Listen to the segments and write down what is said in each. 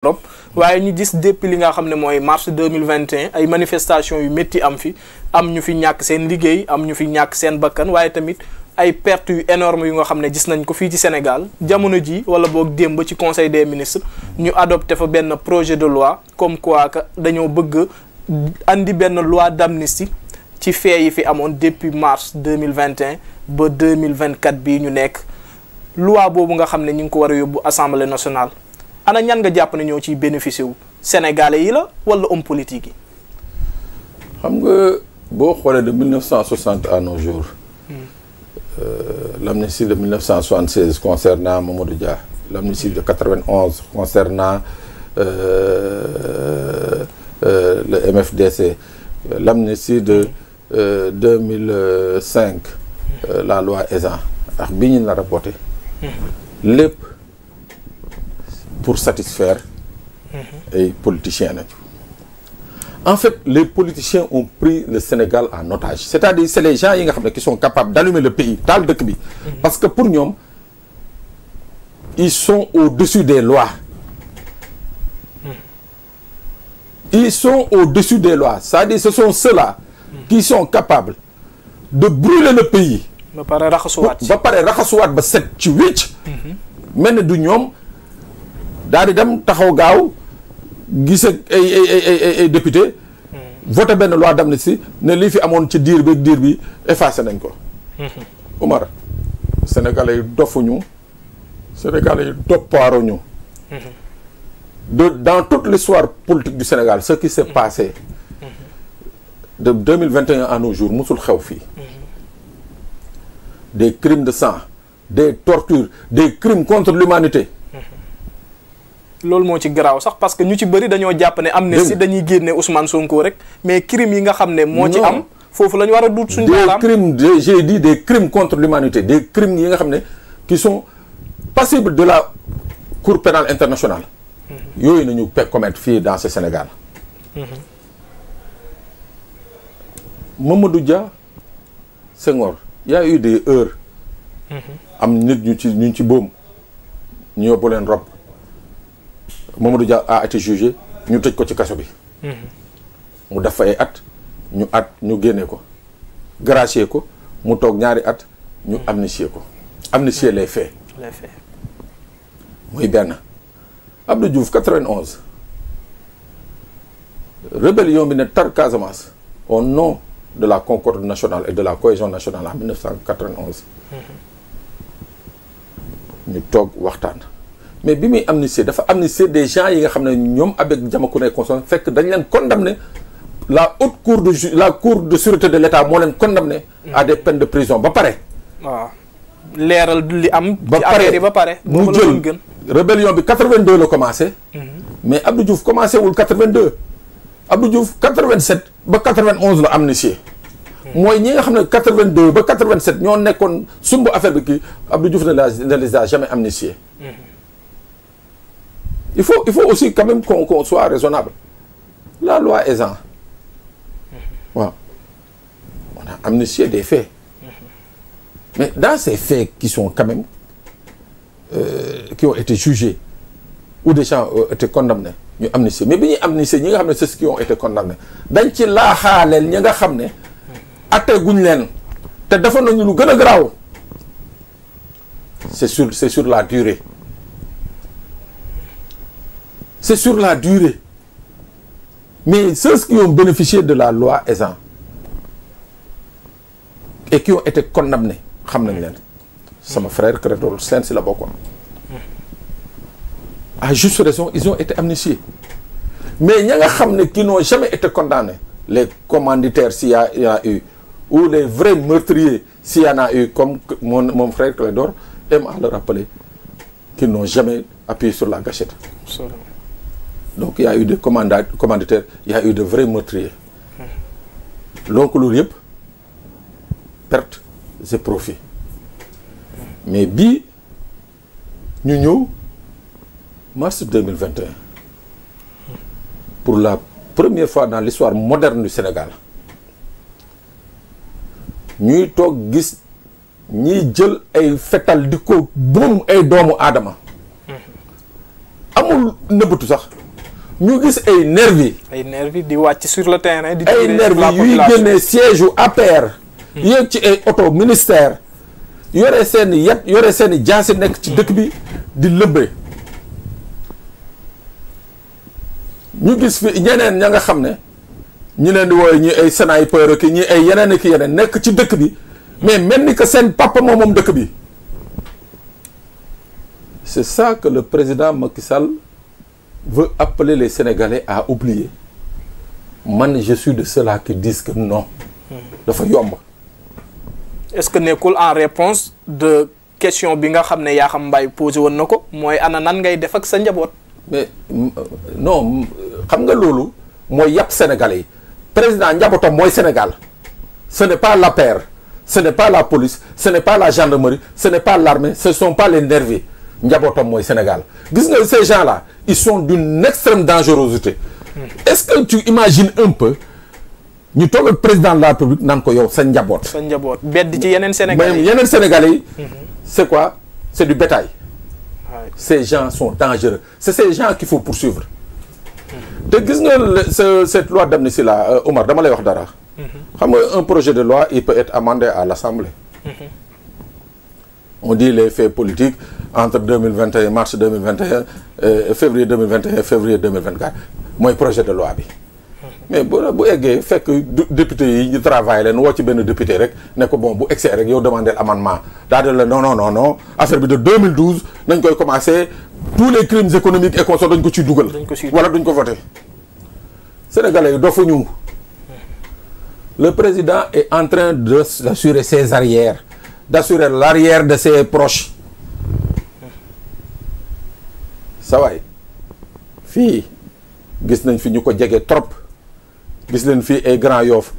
Europe waaye ñu gis depuis li nga xam ne mooy mars 2021 ay manifestations yu métti am ñu fi ñàkk seen liggéey am ñu fi ñàkk seen bakkan waaye tamit ay pertes yu énormes yu nga xam ne gis nañ ko fii ci Sénégal jamono ji wala boog démb ci conseil des ministres ñu adopté fa benn projet de loi comme quoi que dañoo bëgg andi benn loi d'amnistie ci fee yi fi amoon depuis mars 2021 ba 2024 bii ñu nekk loi boobu nga xam ne ñu ngi ko war a yóbbu assemblée nationale. ana ñan nga jàpp ne ñoo ciy bénéficié wu sénégalais yi la wala homme politique yi. xam nga boo xoolee de 1960 à nos jours. L'amnistie de 1976 concernant Mamadou Dia, l'amnistie de 91 concernant le MFDC, l'amnistie de 2005 la loi Ezzan ak bi ñu nar a voté lépp pour satisfaire ay politiciens nañu. En fait, les politiciens ont pris le Sénégal en otage. C'est-à-dire c'est les gens yi nga xam ne qui sont capables d'allumer le pays taal dëkk bi. Parce que pour ñoom ils sont au-dessus des lois. Ils sont au-dessus des lois. C'est-à-dire ce sont ceux-là qui sont capables de brûler le pays. ba pare raxasuwaat ba set ci wicc. mel ne du ñoom daal di dem taxaw gaaw gis ak ay député voté benn loi d'amnistie ne lii fi amoon ci diir bi effacé nañ ko. Omar sénégalais yi dofuñu sénégalais yi doppaaruñu. Dans toute l'histoire politique du Sénégal ce qui s'est passé de 2021 à nos jours musul xew fii. Des crimes de sang, des tortures, des crimes contre l'humanité. loolu moo ci garaaw sax parce que ñu ci bëri dañoo jàpp ne amnistie dañuy génne Ousmane Sonko rek mais crimes yi nga xam ne moo ci am foofu la ñu war a duut suñu baaraam. des crimes j'ai dit des crimes contre l'humanité des crimes yi nga xam ne qui sont passibles de la Cour pénale internationale. yooyu nañu commettre fii dans ce Sénégal. Mamadou Dia Senghor y a eu des heures. am nit ñu ci boom ñu yóbbu leen rob Mamadou Dia a été jugé ñu tëj ko ci kaso bi. mu def fa ay at ñu génne ko gracier ko mu toog ñaari at ñu amnistier ko amnistier les faits. les faits. muy benn Abdou Diouf 91 rébellion bi ne tar Casamance au nom de la concorde nationale et de la cohésion nationale en 1991. ñu toog waxtaan mais bi muy amnistier dafa amnistier des gens yi nga xam ne ñoom avec Diamacoune Consort fekk dañ leen condamné la haute cour de sûreté de l'État moo leen condamné à des peines de prison ba pare. waaw leeral li am. ci affaire yi ba pare mu jël rébellion bi 82 la commencé. mais Abdou Diouf commencé wul 82. Abdou Diouf 87 ba 91 la amnistier. mooy ñi nga xam ne 82 ba 87 ñoo nekkoon sumb affaire bi kii Abdou Diouf ne les a jamais amnistiés. il faut aussi quand même qu'on soit raisonnable. La loi Ezzan. waaw on a amnistié des faits. mais dans ces faits qui sont quand même qui ont été jugés ou des gens ont été condamnés ñu amnistié mais bi ñuy amnistié ñi nga xam ne c'est ceux qui ont été condamnés dañ ci laaxaaleel ñi nga xam ne. atte guñ leen te defoon nañu lu gën a garaaw c'est sur la durée c'est sur la durée mais ceux qui ont bénéficié de la loi Ezzan et qui ont été condamnés xam nañ leen sama frère Clédor Sène si la bokkoon à juste raison ils ont été amnistiés mais ña nga xam ne qui n'ont jamais été condamnés les commanditaires s'il y a eu ou les vrais meurtriers s'il y en a eu comme mon frère Clédor aime à le rappeler qu'ils n'ont jamais appuyé sur la gâchette. Donc il y a eu des commanditaires il y a eu de vrais meurtriers. donc loolu yëpp perte et profit mais bii ñu ñëw mars 2021 pour la première fois dans l'histoire moderne du Sénégal ñuy toog gis ñiy jël ay fetal di ko boom ay doomu aadama amul nëbbatu sax ñu gis ay nervi di wàcc sur le terrain. di ay nervi yuy génnee siège u APR. yéeg ci ay auto ministère yore seen yet yore seen i jaasi nekk ci dëkk bi di lëmbee. ñu gis fi ñeneen ña nga xam ne ñu leen di wooye ñi ay sniper ki ñi ay yeneen ki yeneen nekk ci dëkk bi mais mel ni que seen papa moom dëkk bi. C'est ça que le président Macky Sall veut appeler les Sénégalais à oublier. Man, je suis de ceux-là qui disent que non. dafa yomb. Est-ce que nekkul en réponse de question bi nga xam ne Yakham Mbaye posé woon na ko mooy ana nan ngay def ak sa njaboot. mais non xam nga loolu mooy yàpp Sénégalais yi président njabootam mooy Sénégal ce n'est pas l'APR ce n'est pas la police ce n'est pas la gendarmerie ce n'est pas l'armée ce sont pas les nervis njabootam mooy Sénégal gis nga ces gens-là ils sont d'une extrême dangerosité. Est-ce que tu imagines un peu ñu toog ak président de la République naan ko yow sa njaboot. sa njaboot bedd ci yeneen Sénégalais yi yeneen Sénégalais yi. c'est quoi c'est du bétail. Ces gens sont dangereux c'est ces gens qu'il faut poursuivre. te gis nga cette loi d'amnistie là Omar dama lay wax dara. xam nga un projet de loi il peut être amendé à l'Assemblée. On dit les faits politiques entre 2021 mars 2021 février 2021 février 2024 mooy projet de loi bi. mais bu eggee fekk député yi ñu travaillé leen woo ci benn député rek ne ko bon bu egsee rek yow demandé amendement daa de la non affaire bi de 2012 nañ koy commencé tous les crimes économiques et consorts dañ ko ciy dugal. wala duñ ko voté. Sénégalais yi dofuñu. Le président est en train d'assurer ses arrières, d'assurer l'arrière de ses proches. sa waay fii gis nañ fi ñu ko jege trop. gis leen fii ay Grand Yoff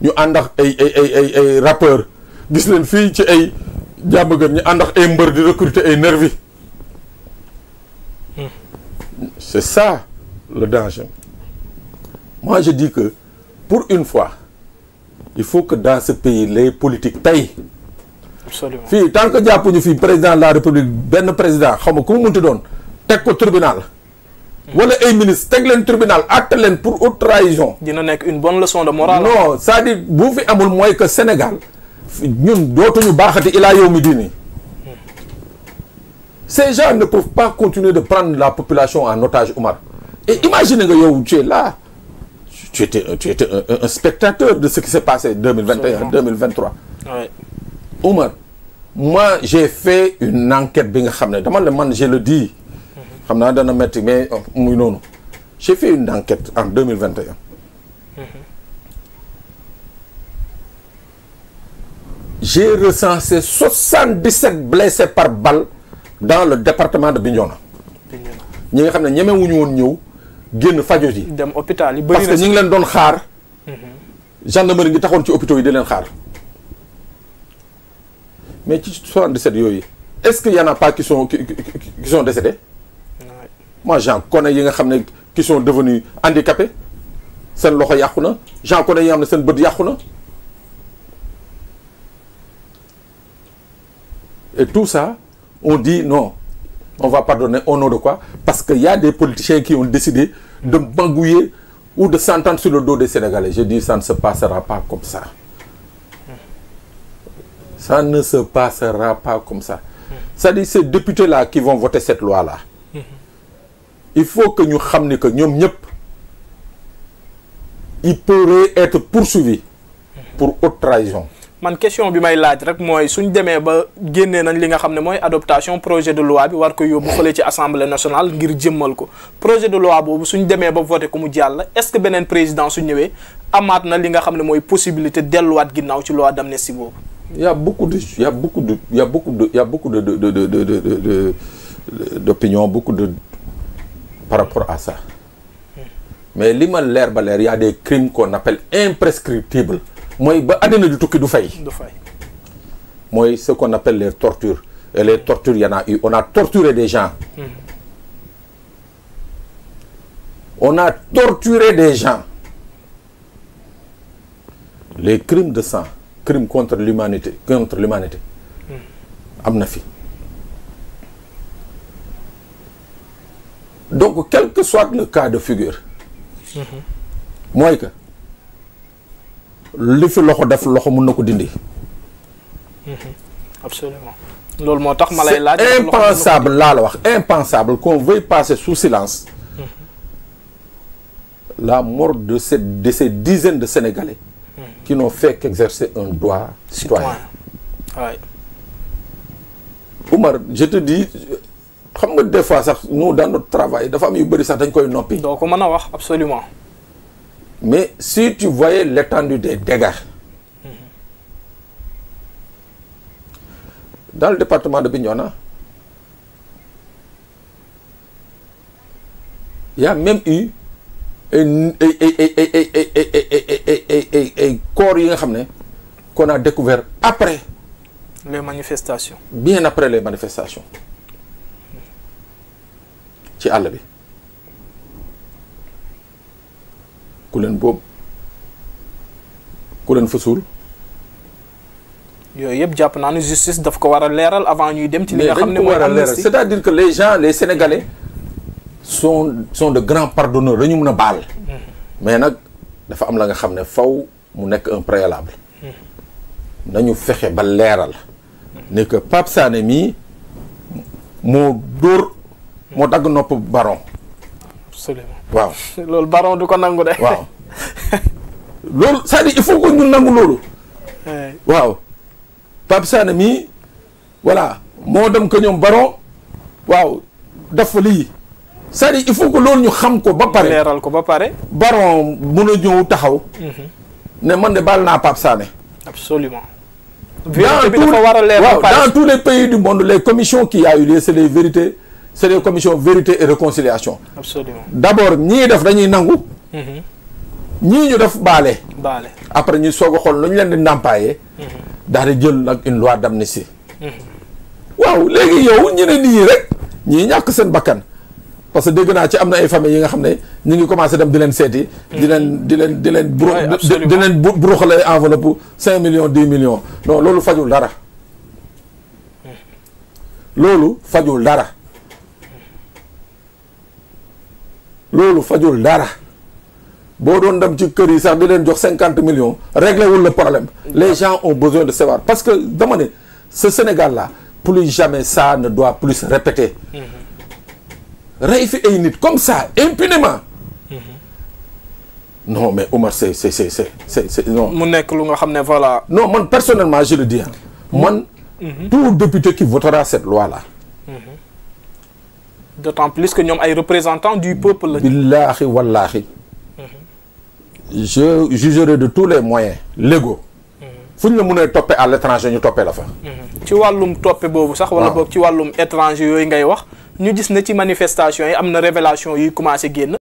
ñu ànd ak ay rappeurs gis leen fii ci ay jàmbagën ñu ànd ak ay mbër di recruter ay nervi c'est ça le danger. Moi je dis que pour une fois il faut que dans ce pays les politiques payent. Absolument. fii tant que jàppuñu fii président de la République benn président xaw ma ku mu munti doon teg ko tribunal. wala ay ministre teg leen tribunal àtte leen pour haute trahison. dina nekk une bonne leçon de morale. non c'est-à-dire bu fi amul mooy que Sénégal ñun dootuñu baaxati ilaa yow mi diini. Ces gens ne peuvent pas continuer de prendre la population en otage, Omar. Et imaginez que yow tu es là tu étais un spectateur de ce qui s'est passé 2021 2023. Ouais. Omar moi j'ai fait une enquête bi nga xam ne dama la man je le dis. xam naa dana metti mais muy noonu j'ai fait une enquête en 2021. J'ai recensé 77 blessés par balle dans le département de Bignona. ñi nga xam ne ñemewuñu woon ñëw génn fajo ji. dem hôpital yi bëri parce que ñi ngi leen doon xaar. gendarmerie ngi taxoon ci hôpitaux yi di leen xaar. mais ci 77 yooyu est-ce qu'il y en a pas qui sont décédés. Moi j'en connais yi nga xam ne qui sont devenus handicapés seen loxo yàqu na j'en connais yi nga xam ne seen bët yàqu na et tout ça on dit non on va pardonner au nom de quoi parce que y a des politiciens qui ont décidé de magouiller ou de s'entendre sur le dos des Sénégalais. Je dis ça ne se passera pas comme ça. Ça ne se passera pas comme ça. C'est-à-dire ces députés-là qui vont voter cette loi-là. Il faut que ñu xam ni que ñoom ñëpp ils pourraient être poursuivis pour haute trahison. man question bi may laaj rek mooy suñ demee ba génnee nañ li nga xam ne mooy adoption projet de loi bi war ko yóbbu fële ci assemblée nationale ngir jëmmal ko projet de loi boobu suñ demee ba voté ko mu jàll est-ce que beneen président su ñëwee amaat na li nga xam ne mooy possibilité delluwaat ginnaaw ci loi d'amnistie boobu. Il y a beaucoup d'opinions, beaucoup de par rapport à ça. Mais li ma leer ba leer y a des crimes qu'on appelle imprescriptibles. mooy ba àddina du tukki du fay. mooy ce qu'on appelle les tortures. Et les tortures y en a eu. On a torturé des gens. On a torturé des gens. Les crimes de sang, crimes contre l'humanité am na fi. donc quel que soit le cas de figure mooy que li fi loxo def loxo mën na ko dindi. absolument loolu moo tax ma lay laaj. c'est impensable laa la wax impensable qu'on veuille passer sous silence la mort de ces dizaines de Sénégalais qui n'ont fait qu'exercer un droit citoyen. Ouais. Oumar je te dis xam nga des fois sax nous dans notre travail dafa am yu bëri sax dañ koy noppi. doo ko mën a wax absolument. mais si tu voyais l'étendue des dégâts dans le département de Bignona, il y a même eu corps yi nga xam ne qu'on a découvert après. les manifestations. bien après les manifestations ci àll bi ku leen boobu ku leen fa suul. yooyu yëpp jàpp naa ne justice daf ko war a leeral avant ñuy dem ci li nga xam ne mooy amnistie. c'est-à-dire que les gens les Sénégalais sont de grands pardonneurs dañu mën a baal. mais nag dafa am la nga xam ne faw mu nekk un préalable. nañu fexe ba leeral. ne que Pape Sané mii moo dóor moo dagg nopp baron. absolument waaw. loolu baron du ko nangu de. waaw loolu c'est-à-dire il faut que ñu nangu loolu. waaw Pape Sané mii voilà moo dem ko ñoom baron waaw def fa lii c'est-à-dire il faut que loolu ñu xam ko ba pare. leeral ko ba pare. baron mun a ñëw taxaw. ne man de baal naa Pape Sané. absolument. vérité bi dafa war a leer ba pare dans tous les pays du monde les commissions qui a eu lieu c'est les vérités c'est les commissions vérité et réconciliation. absolument d'abord ñii def dañuy nangu. ñii ñu def baale. baale après ñu soog a xool lu ñu leen di ndàmpaayee. daal di jël nag une loi d'amnistie. waaw léegi yow ñu ne nii rek ñii ñàkk seen bakkan parce que dégg naa ci am na ay famille yi nga xam ne ñu ngi commencé dem di leen seeti. di leen buruxale enveloppe 5 millions 10 millions non loolu fajul dara. loolu fajul dara. loolu fajul dara. boo doon dem ci kër yi sax di leen jox 50 millions réglé wul le problème. les gens ont besoin de savoir parce que dama ne ce Sénégal là plus jamais ça ne doit plus se répéter. rey fi ay nit comme ça impunément. non mais Omar c'est non. mu nekk lu nga xam ne voilà. non man personnellement je le dis man. tout député qui votera cette loi là. d'autant plus que ñoom ay représentants du peuple la. billaahi wallaahi. je jugerai de tous les moyens légaux. fu ñu la mënee toppee à l'étranger ñu toppee la fa. ci wàllum toppe boobu sax. wala boog ci wàllum étranger yooyu ngay wax. ñu gis ne ci manifestation yi am na révélation yuy commencé génn.